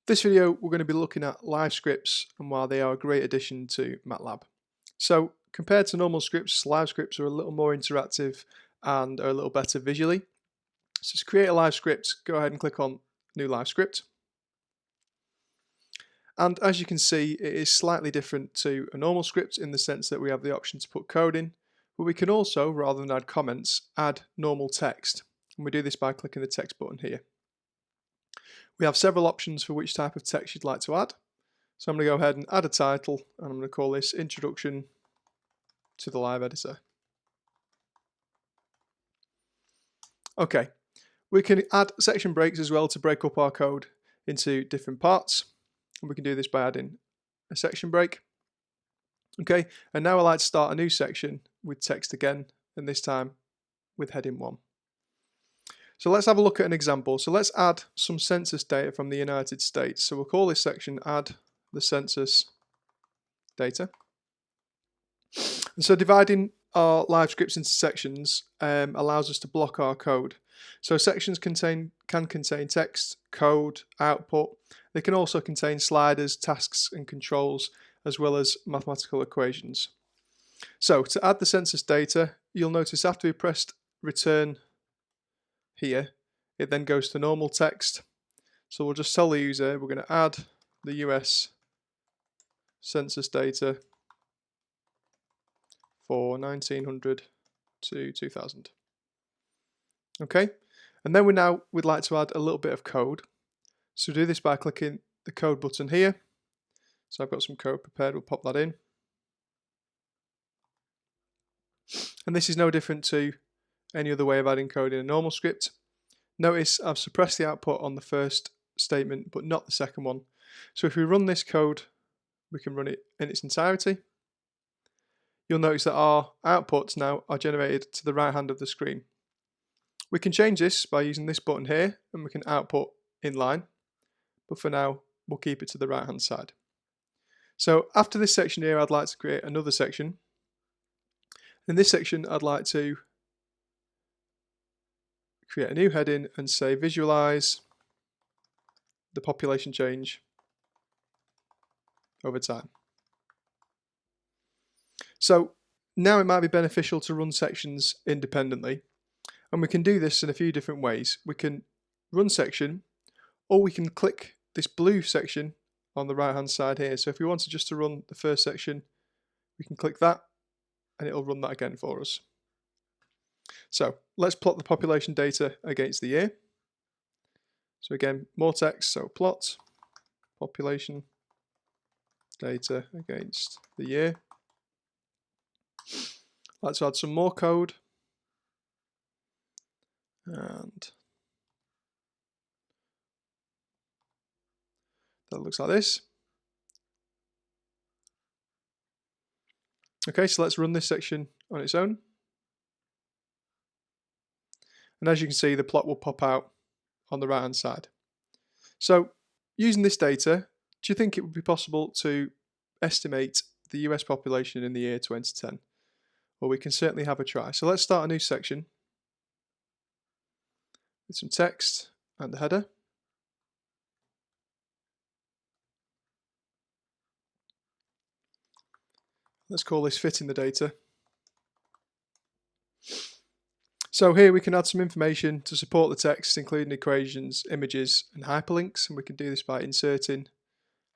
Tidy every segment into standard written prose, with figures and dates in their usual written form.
This video we're going to be looking at live scripts and why they are a great addition to MATLAB. So compared to normal scripts, live scripts are a little more interactive and are a little better visually. So to create a live script, go ahead and click on New Live Script. And as you can see, it is slightly different to a normal script in the sense that we have the option to put code in, but we can also, rather than add comments, add normal text. And we do this by clicking the text button here. We have several options for which type of text you'd like to add. So I'm going to go ahead and add a title, and I'm going to call this Introduction to the Live Editor. Okay, we can add section breaks as well to break up our code into different parts. And we can do this by adding a section break. Okay, and now I'd like to start a new section with text again, and this time with heading 1. So let's have a look at an example. So let's add some census data from the United States. So we'll call this section Add the Census Data. And so dividing our live scripts into sections allows us to block our code. So sections can contain text, code, output. They can also contain sliders, tasks and controls, as well as mathematical equations. So to add the census data, you'll notice after we pressed return here, it then goes to normal text. So we'll just tell the user we're going to add the US census data for 1900 to 2000. Okay, and then we'd like to add a little bit of code. So do this by clicking the code button here. So I've got some code prepared, we'll pop that in. And this is no different to any other way of adding code in a normal script. Notice I've suppressed the output on the first statement but not the second one. So if we run this code, we can run it in its entirety. You'll notice that our outputs now are generated to the right hand of the screen. We can change this by using this button here, and we can output in line, but for now we'll keep it to the right hand side. So after this section here, I'd like to create another section. In this section I'd like to create a new heading and say visualize the population change over time. So now it might be beneficial to run sections independently, and we can do this in a few different ways. We can run section, or we can click this blue section on the right hand side here. So if we wanted just to run the first section, we can click that and it'll run that again for us. So let's plot the population data against the year. So again, more text, so plot population data against the year. Let's add some more code, and that looks like this. Okay, so let's run this section on its own. And as you can see, the plot will pop out on the right hand side. So using this data, do you think it would be possible to estimate the US population in the year 2010? Well, we can certainly have a try. So let's start a new section with some text and the header. Let's call this Fitting the Data. So here we can add some information to support the text, including equations, images and hyperlinks, and we can do this by inserting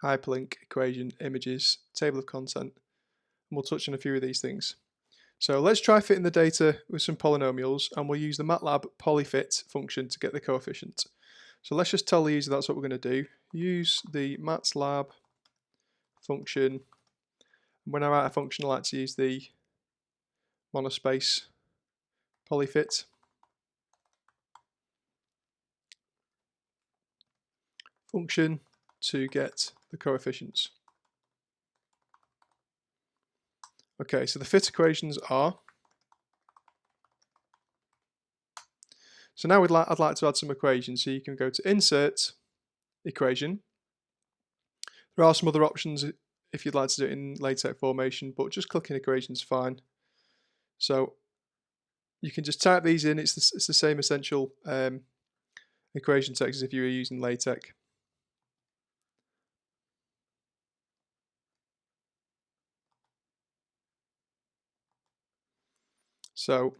hyperlink, equation, images, table of content, and we'll touch on a few of these things. So let's try fitting the data with some polynomials, and we'll use the MATLAB polyfit function to get the coefficient. So let's just tell the user that's what we're going to do. Use the MATLAB function. When I write a function, I like to use the monospace polyfit. Function to get the coefficients. Okay, so the fit equations are. So now I'd like to add some equations. So you can go to Insert, Equation. There are some other options if you'd like to do it in LaTeX formation, but just clicking equation is fine. So you can just type these in. It's the same essential equation text as if you were using LaTeX. So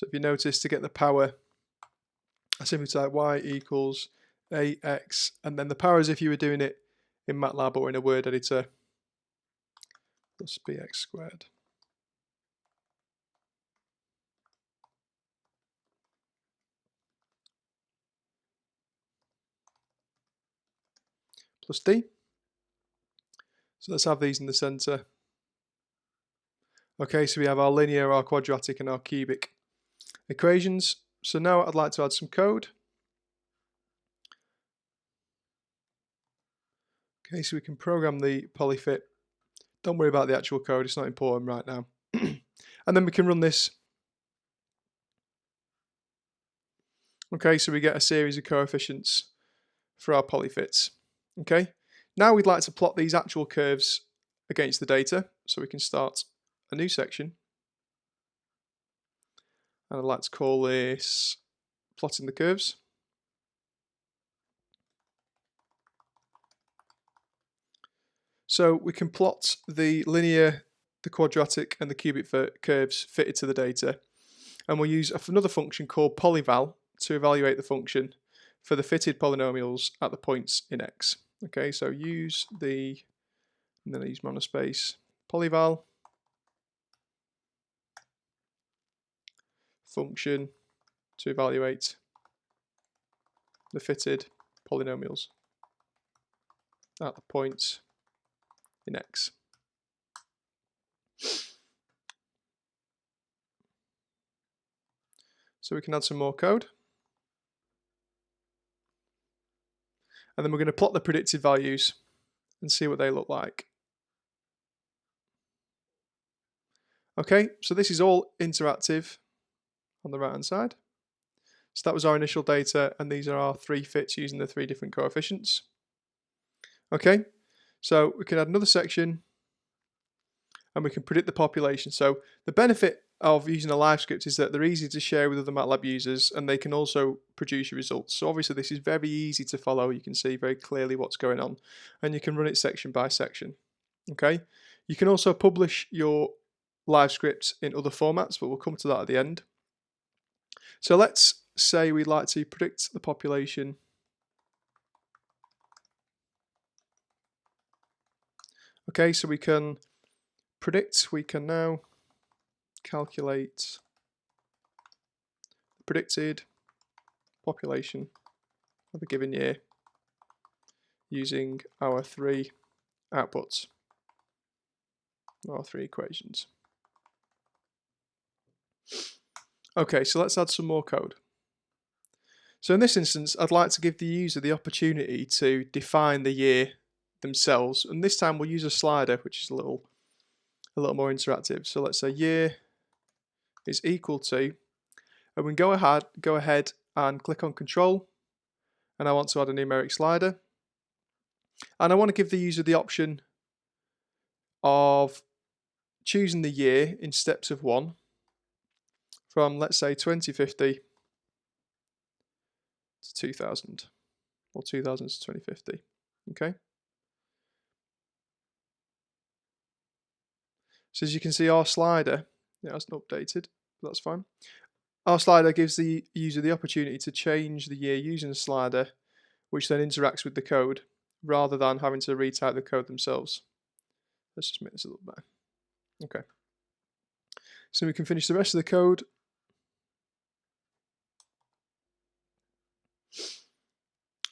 if you notice, to get the power, I simply type y equals ax, and then the power as if you were doing it in MATLAB or in a word editor, plus bx squared. Plus d. So let's have these in the center. Okay, so we have our linear, our quadratic, and our cubic equations. So now I'd like to add some code. Okay, so we can program the polyfit. Don't worry about the actual code, it's not important right now. And then we can run this. Okay, so we get a series of coefficients for our polyfits. Okay, now we'd like to plot these actual curves against the data. So we can start a new section. And I'd like to call this plotting the curves. So we can plot the linear, the quadratic, and the cubic curves fitted to the data. And we'll use another function called polyval to evaluate the function for the fitted polynomials at the points in x. Okay, so use the, and then I use monospace, polyval function to evaluate the fitted polynomials at the points in x. So we can add some more code. And then we're going to plot the predicted values and see what they look like. Okay, so this is all interactive on the right hand side. So that was our initial data, and these are our three fits using the three different coefficients. Okay, so we can add another section and we can predict the population. So the benefit of using a live script is that they're easy to share with other MATLAB users, and they can also produce your results. So obviously this is very easy to follow. You can see very clearly what's going on, and you can run it section by section. Okay, you can also publish your live scripts in other formats, but we'll come to that at the end. So let's say we'd like to predict the population. Okay, so we can predict, we can now calculate the predicted population of a given year using our three outputs, our three equations. Okay, so let's add some more code. So in this instance, I'd like to give the user the opportunity to define the year themselves, and this time we'll use a slider, which is a little more interactive. So let's say year is equal to, and we can go ahead and click on Control, and I want to add a numeric slider, and I want to give the user the option of choosing the year in steps of 1 from, let's say, 2050 to 2000, or 2000 to 2050. Okay. So as you can see, our slider, it hasn't updated, but that's fine. Our slider gives the user the opportunity to change the year using a slider, which then interacts with the code, rather than having to retype the code themselves. Let's just make this a little better. Okay. So we can finish the rest of the code.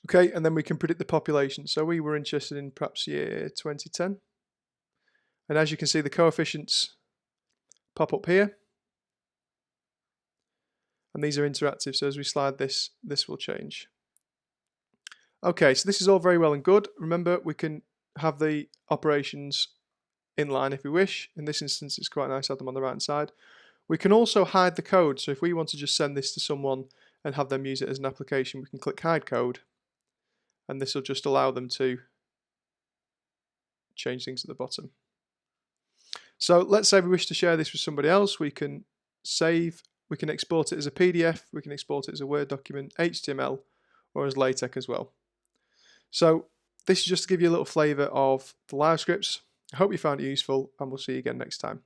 Okay, and then we can predict the population. So we were interested in perhaps year 2010. And as you can see, the coefficients pop up here. And these are interactive, so as we slide this, this will change. Okay, so this is all very well and good. Remember, we can have the operations inline if we wish. In this instance, it's quite nice to have them on the right hand side. We can also hide the code, so if we want to just send this to someone and have them use it as an application, we can click hide code, and this will just allow them to change things at the bottom. So let's say we wish to share this with somebody else. We can save We can export it as a PDF, we can export it as a Word document, HTML, or as LaTeX as well. So this is just to give you a little flavour of the live scripts. I hope you found it useful, and we'll see you again next time.